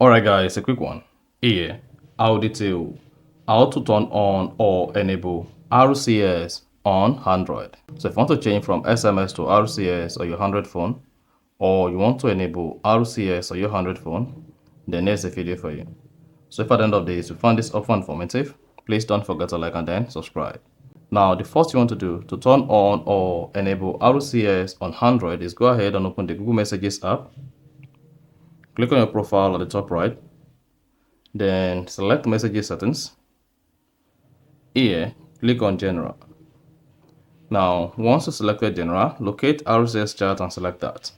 Alright guys, a quick one. Here, I'll detail how to turn on or enable RCS on Android. So if you want to change from SMS to RCS on your Android phone, or you want to enable RCS on your Android phone, then here's a video for you. So if at the end of this you find this offer informative, please don't forget to like and then subscribe. Now, the first you want to do to turn on or enable RCS on Android is go ahead and open the Google Messages app. Click on your profile at the top right. Then select Messages Settings. Here, click on General. Now, once you selected General, locate RCS Chat and select that.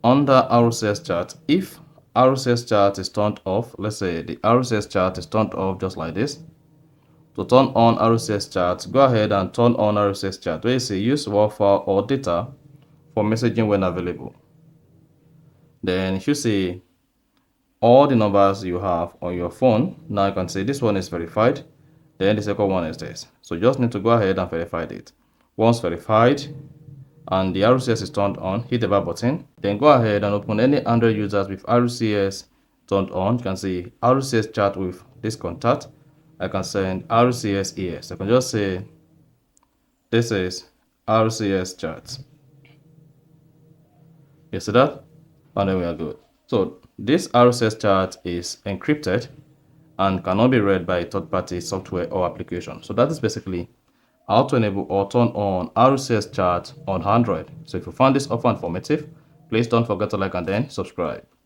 Under RCS Chat, if RCS Chat is turned off, let's say the RCS Chat is turned off just like this. To turn on RCS Chat, go ahead and turn on RCS Chat where you say use Wi-Fi or data for messaging when available. Then if you see all the numbers you have on your phone, now you can say this one is verified, then the second one is this. So you just need to go ahead and verify it. Once verified and the RCS is turned on, hit the back button. Then go ahead and open any Android users with RCS turned on. You can see RCS chat with this contact. I can send RCS here. So I can just say this is RCS chat. You see that? And then we are good. So this RCS chat is encrypted and cannot be read by third-party software or application. So that is basically how to enable or turn on RCS chat on Android. So if you found this offer informative, please don't forget to like and then subscribe.